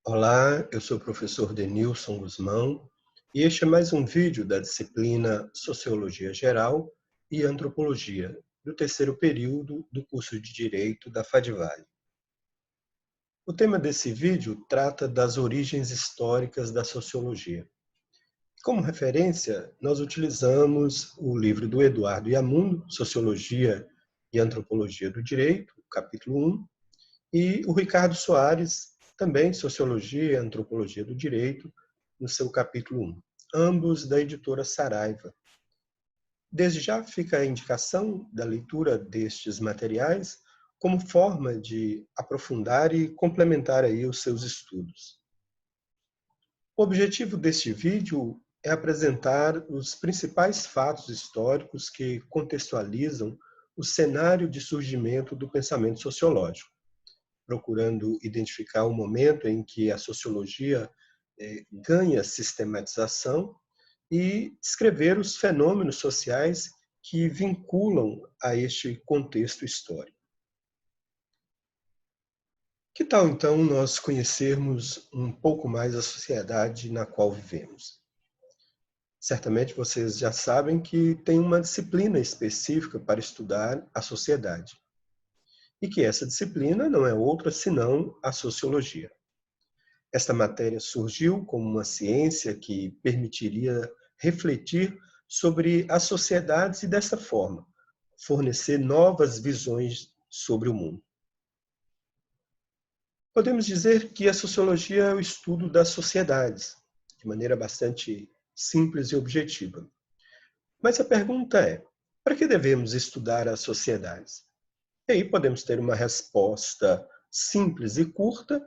Olá, eu sou o professor Denilson Guzmão e este é mais um vídeo da disciplina Sociologia Geral e Antropologia, do terceiro período do curso de Direito da FADVALE. O tema desse vídeo trata das origens históricas da sociologia. Como referência, nós utilizamos o livro do Eduardo Yamuno, Sociologia e Antropologia do Direito, capítulo 1, e o Ricardo Soares, também Sociologia e Antropologia do Direito, no seu capítulo 1, ambos da editora Saraiva. Desde já fica a indicação da leitura destes materiais como forma de aprofundar e complementar aí os seus estudos. O objetivo deste vídeo é apresentar os principais fatos históricos que contextualizam o cenário de surgimento do pensamento sociológico, procurando identificar o momento em que a sociologia ganha sistematização e descrever os fenômenos sociais que vinculam a este contexto histórico. Que tal, então, nós conhecermos um pouco mais a sociedade na qual vivemos? Certamente vocês já sabem que tem uma disciplina específica para estudar a sociedade, e que essa disciplina não é outra senão a sociologia. Esta matéria surgiu como uma ciência que permitiria refletir sobre as sociedades e, dessa forma, fornecer novas visões sobre o mundo. Podemos dizer que a sociologia é o estudo das sociedades, de maneira bastante simples e objetiva. Mas a pergunta é: para que devemos estudar as sociedades? E aí podemos ter uma resposta simples e curta,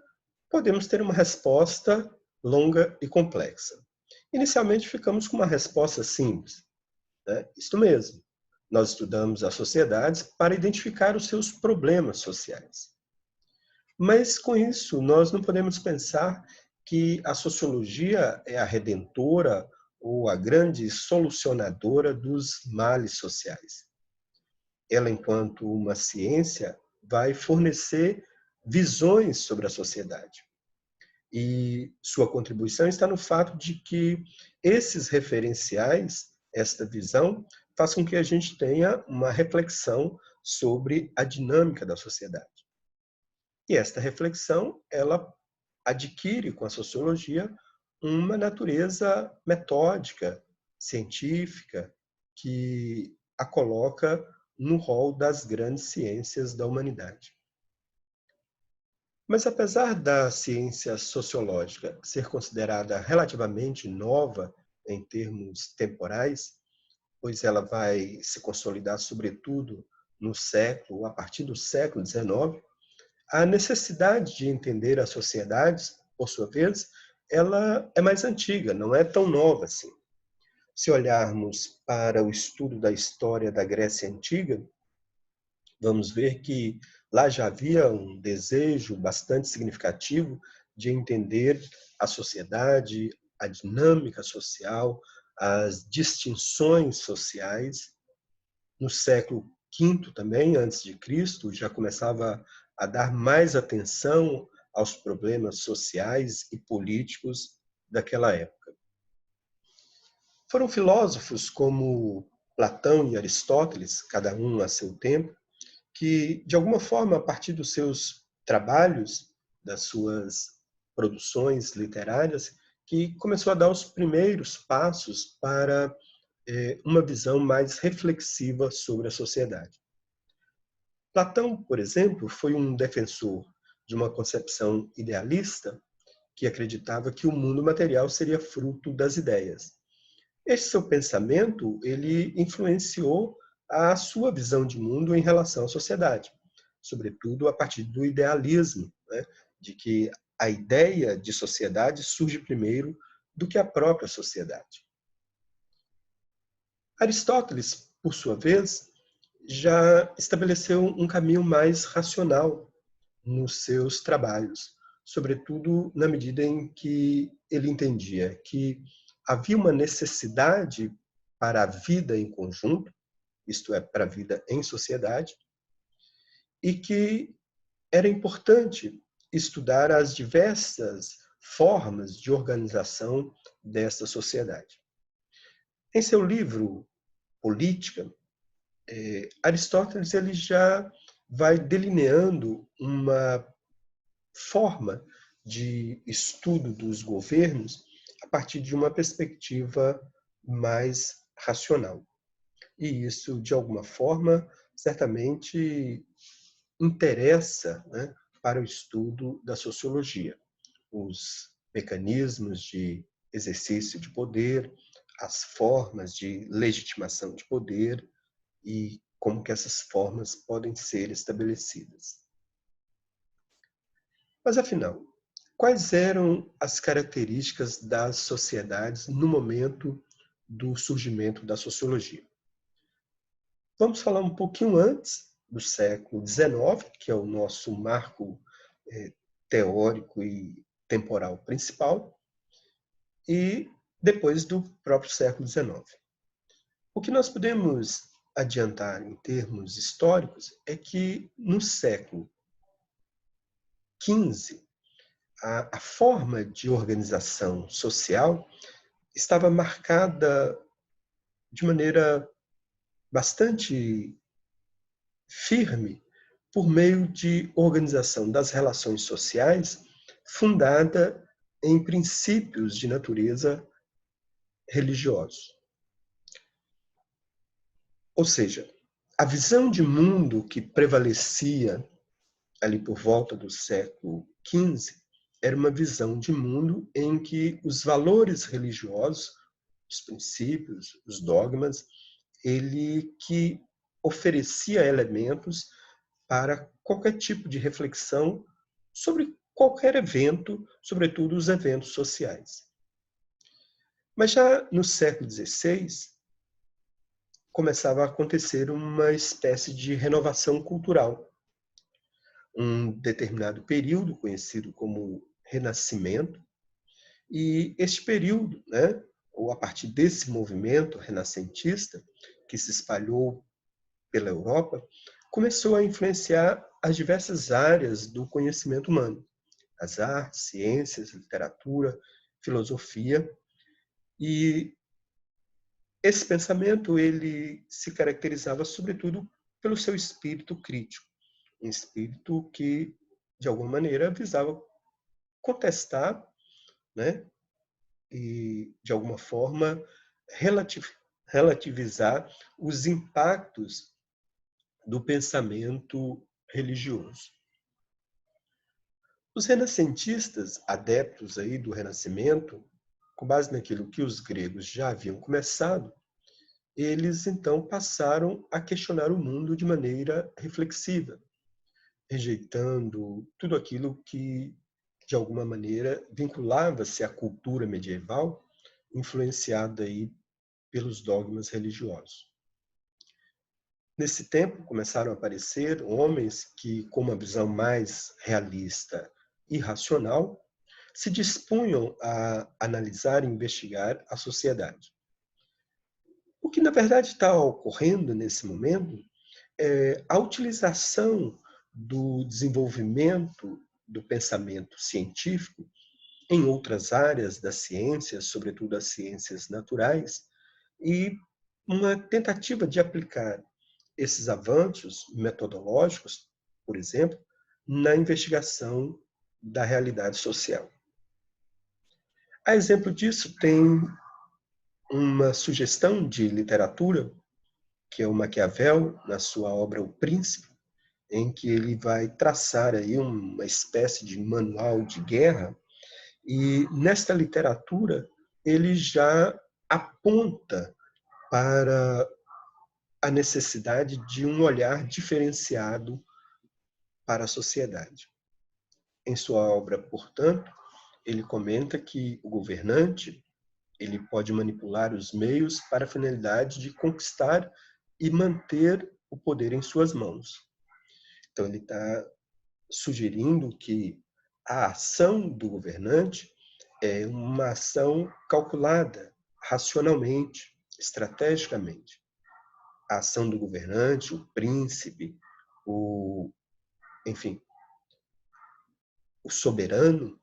podemos ter uma resposta longa e complexa. Inicialmente, ficamos com uma resposta simples, né? Isto mesmo, nós estudamos as sociedades para identificar os seus problemas sociais. Mas, com isso, nós não podemos pensar que a sociologia é a redentora ou a grande solucionadora dos males sociais. Ela, enquanto uma ciência, vai fornecer visões sobre a sociedade. E sua contribuição está no fato de que esses referenciais, esta visão, faz com que a gente tenha uma reflexão sobre a dinâmica da sociedade. E esta reflexão, ela adquire com a sociologia uma natureza metódica, científica, que a coloca no rol das grandes ciências da humanidade. Mas apesar da ciência sociológica ser considerada relativamente nova em termos temporais, pois ela vai se consolidar sobretudo a partir do século XIX, a necessidade de entender as sociedades, por sua vez, ela é mais antiga, não é tão nova assim. Se olharmos para o estudo da história da Grécia Antiga, vamos ver que lá já havia um desejo bastante significativo de entender a sociedade, a dinâmica social, as distinções sociais. No século V também, antes de Cristo, já começava a dar mais atenção aos problemas sociais e políticos daquela época. Foram filósofos como Platão e Aristóteles, cada um a seu tempo, que, de alguma forma, a partir dos seus trabalhos, das suas produções literárias, que começou a dar os primeiros passos para uma visão mais reflexiva sobre a sociedade. Platão, por exemplo, foi um defensor de uma concepção idealista que acreditava que o mundo material seria fruto das ideias. Este seu pensamento, ele influenciou a sua visão de mundo em relação à sociedade, sobretudo a partir do idealismo, né, de que a ideia de sociedade surge primeiro do que a própria sociedade. Aristóteles, por sua vez, já estabeleceu um caminho mais racional nos seus trabalhos, sobretudo na medida em que ele entendia que havia uma necessidade para a vida em conjunto, isto é, para a vida em sociedade, e que era importante estudar as diversas formas de organização desta sociedade. Em seu livro Política, Aristóteles ele já vai delineando uma forma de estudo dos governos a partir de uma perspectiva mais racional. E isso, de alguma forma, certamente interessa, né, para o estudo da sociologia. Os mecanismos de exercício de poder, as formas de legitimação de poder e como que essas formas podem ser estabelecidas. Mas, afinal, quais eram as características das sociedades no momento do surgimento da sociologia? Vamos falar um pouquinho antes do século XIX, que é o nosso marco teórico e temporal principal, e depois do próprio século XIX. O que nós podemos adiantar em termos históricos é que no século XV, a forma de organização social estava marcada de maneira bastante firme por meio de organização das relações sociais fundada em princípios de natureza religiosos. Ou seja, a visão de mundo que prevalecia ali por volta do século XV era uma visão de mundo em que os valores religiosos, os princípios, os dogmas, ele que oferecia elementos para qualquer tipo de reflexão sobre qualquer evento, sobretudo os eventos sociais. Mas já no século XVI, começava a acontecer uma espécie de renovação cultural. Um determinado período, conhecido como Renascimento, e este período, né, ou a partir desse movimento renascentista, que se espalhou pela Europa, começou a influenciar as diversas áreas do conhecimento humano, as artes, ciências, literatura, filosofia, e esse pensamento ele se caracterizava sobretudo pelo seu espírito crítico, um espírito que de alguma maneira visava contestar, né, e de alguma forma relativizar os impactos do pensamento religioso. Os renascentistas, adeptos aí do Renascimento, com base naquilo que os gregos já haviam começado, eles então passaram a questionar o mundo de maneira reflexiva, rejeitando tudo aquilo que, de alguma maneira, vinculava-se à cultura medieval, influenciada aí pelos dogmas religiosos. Nesse tempo, começaram a aparecer homens que, com uma visão mais realista e racional, se dispunham a analisar e investigar a sociedade. O que, na verdade, está ocorrendo nesse momento é a utilização do desenvolvimento do pensamento científico em outras áreas das ciências, sobretudo as ciências naturais, e uma tentativa de aplicar esses avanços metodológicos, por exemplo, na investigação da realidade social. A exemplo disso, tem uma sugestão de literatura, que é o Maquiavel, na sua obra O Príncipe, em que ele vai traçar aí uma espécie de manual de guerra, e nesta literatura ele já aponta para a necessidade de um olhar diferenciado para a sociedade. Em sua obra, portanto, ele comenta que o governante ele pode manipular os meios para a finalidade de conquistar e manter o poder em suas mãos. Então, ele está sugerindo que a ação do governante é uma ação calculada racionalmente, estrategicamente. A ação do governante, o príncipe, enfim, o soberano,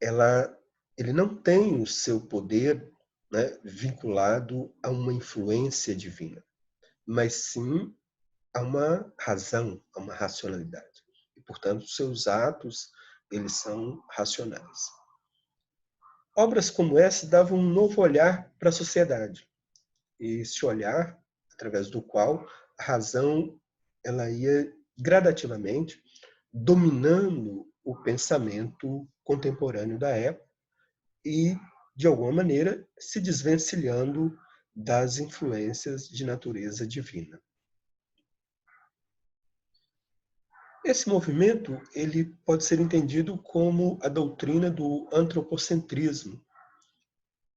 ele não tem o seu poder, né, vinculado a uma influência divina, mas sim a uma razão, a uma racionalidade. E, portanto, seus atos, eles são racionais. Obras como essa davam um novo olhar para a sociedade. E esse olhar, através do qual a razão ela ia gradativamente dominando o pensamento contemporâneo da época e, de alguma maneira, se desvencilhando das influências de natureza divina. Esse movimento ele pode ser entendido como a doutrina do antropocentrismo.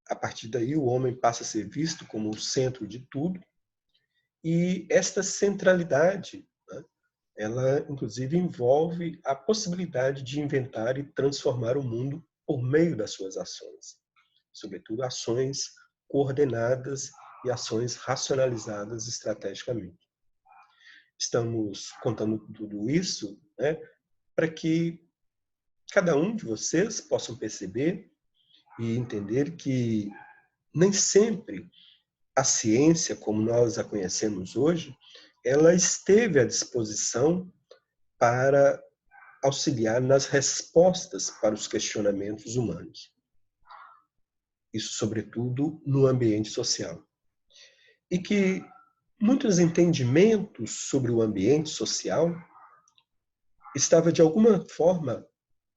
A partir daí, o homem passa a ser visto como o centro de tudo, e esta centralidade, né, ela inclusive envolve a possibilidade de inventar e transformar o mundo por meio das suas ações, sobretudo ações coordenadas e ações racionalizadas estrategicamente. Estamos contando tudo isso, né, para que cada um de vocês possam perceber e entender que nem sempre a ciência, como nós a conhecemos hoje, ela esteve à disposição para auxiliar nas respostas para os questionamentos humanos. Isso, sobretudo, no ambiente social. E que muitos entendimentos sobre o ambiente social estava, de alguma forma,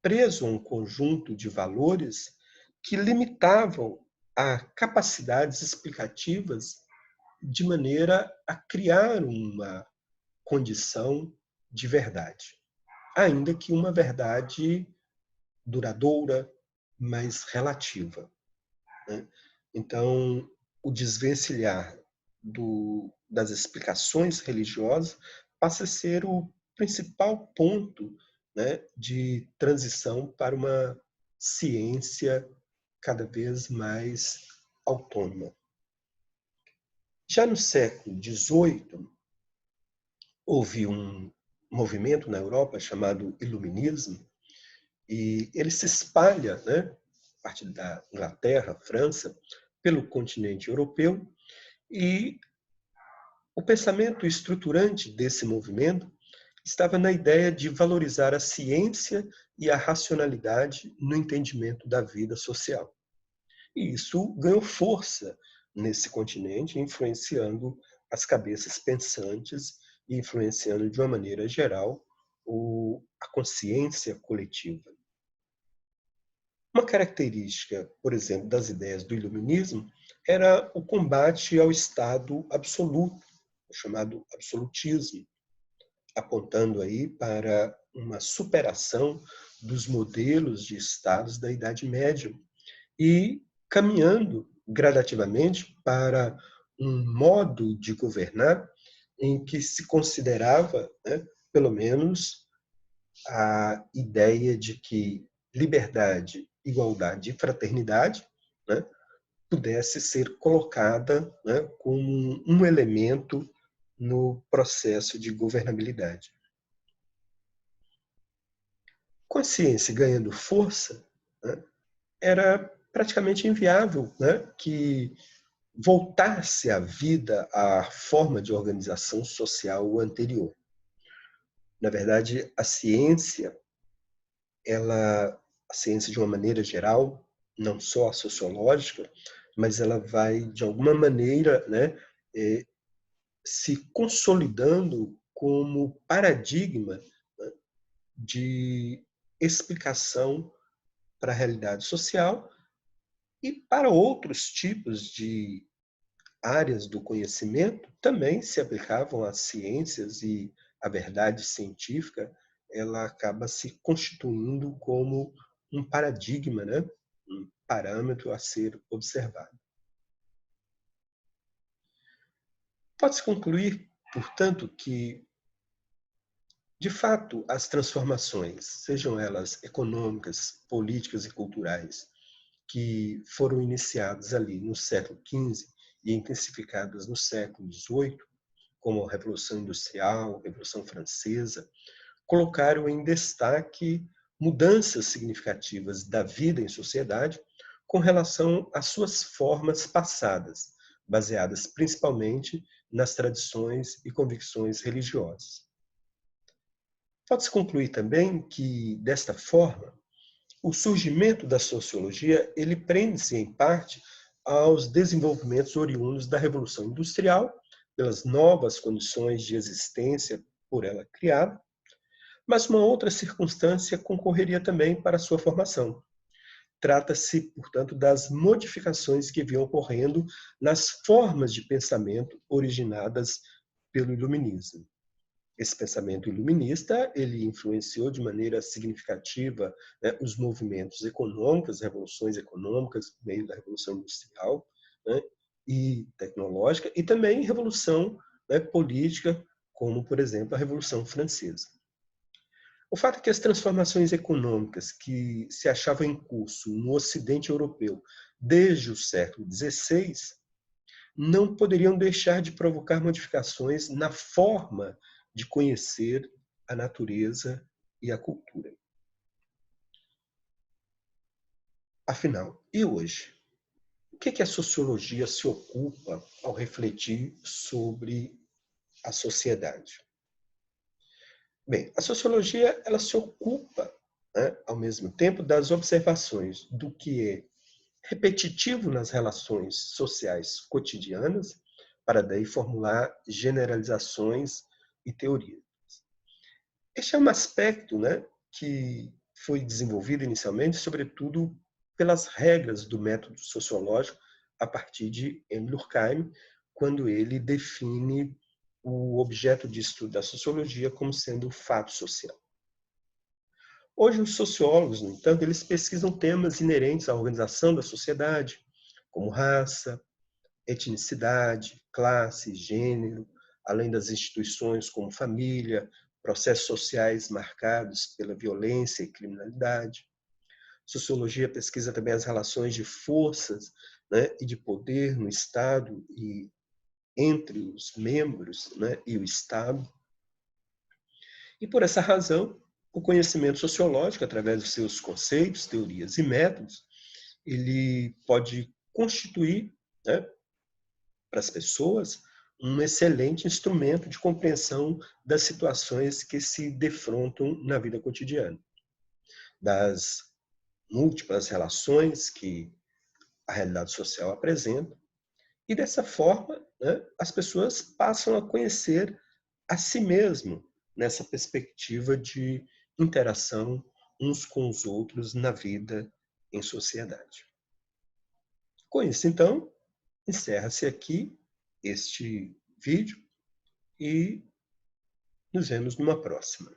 preso a um conjunto de valores que limitavam a capacidades explicativas de maneira a criar uma condição de verdade, ainda que uma verdade duradoura, mas relativa, né? Então, o desvencilhar das explicações religiosas passa a ser o principal ponto, né, de transição para uma ciência cada vez mais autônoma. Já no século XVIII, houve um movimento na Europa chamado Iluminismo, e ele se espalha, né, a partir da Inglaterra, França, pelo continente europeu, e o pensamento estruturante desse movimento estava na ideia de valorizar a ciência e a racionalidade no entendimento da vida social. E isso ganhou força nesse continente, influenciando as cabeças pensantes e influenciando, de uma maneira geral, a consciência coletiva. Uma característica, por exemplo, das ideias do iluminismo era o combate ao Estado absoluto, o chamado absolutismo, apontando aí para uma superação dos modelos de estados da Idade Média e caminhando gradativamente para um modo de governar em que se considerava, né, pelo menos, a ideia de que liberdade, igualdade e fraternidade, né, pudesse ser colocada, né, como um elemento no processo de governabilidade. Com a ciência ganhando força, né, era praticamente inviável, né, que voltasse à vida a forma de organização social anterior. Na verdade, a ciência de uma maneira geral, não só a sociológica, mas ela vai, de alguma maneira, né, se consolidando como paradigma, né, de explicação para a realidade social e para outros tipos de áreas do conhecimento também se aplicavam às ciências, e a verdade científica ela acaba se constituindo como um paradigma, né? Um parâmetro a ser observado. Pode-se concluir, portanto, que, de fato, as transformações, sejam elas econômicas, políticas e culturais, que foram iniciadas ali no século XV e intensificadas no século XVIII, como a Revolução Industrial, a Revolução Francesa, colocaram em destaque mudanças significativas da vida em sociedade com relação às suas formas passadas, baseadas principalmente nas tradições e convicções religiosas. Pode-se concluir também que, desta forma, o surgimento da sociologia ele prende-se, em parte, aos desenvolvimentos oriundos da Revolução Industrial, pelas novas condições de existência por ela criada, mas uma outra circunstância concorreria também para a sua formação. Trata-se, portanto, das modificações que vinham ocorrendo nas formas de pensamento originadas pelo iluminismo. Esse pensamento iluminista ele influenciou de maneira significativa, né, os movimentos econômicos, as revoluções econômicas, por meio da Revolução Industrial, né, e tecnológica, e também revolução, né, política, como, por exemplo, a Revolução Francesa. O fato é que as transformações econômicas que se achavam em curso no Ocidente europeu desde o século XVI não poderiam deixar de provocar modificações na forma de conhecer a natureza e a cultura. Afinal, e hoje? O que a sociologia se ocupa ao refletir sobre a sociedade? Bem, a sociologia ela se ocupa, né, ao mesmo tempo, das observações do que é repetitivo nas relações sociais cotidianas, para daí formular generalizações e teorias. Este é um aspecto, né, que foi desenvolvido inicialmente, sobretudo pelas regras do método sociológico, a partir de Emile Durkheim, quando ele define o objeto de estudo da sociologia como sendo o fato social. Hoje, os sociólogos, no entanto, eles pesquisam temas inerentes à organização da sociedade, como raça, etnicidade, classe, gênero, além das instituições como família, processos sociais marcados pela violência e criminalidade. Sociologia pesquisa também as relações de forças, né, e de poder no Estado e entre os membros, né, e o Estado. E por essa razão, o conhecimento sociológico, através dos seus conceitos, teorias e métodos, ele pode constituir, né, para as pessoas um excelente instrumento de compreensão das situações que se defrontam na vida cotidiana, das múltiplas relações que a realidade social apresenta, e dessa forma, né, as pessoas passam a conhecer a si mesmo nessa perspectiva de interação uns com os outros na vida em sociedade. Com isso, então, encerra-se aqui este vídeo e nos vemos numa próxima.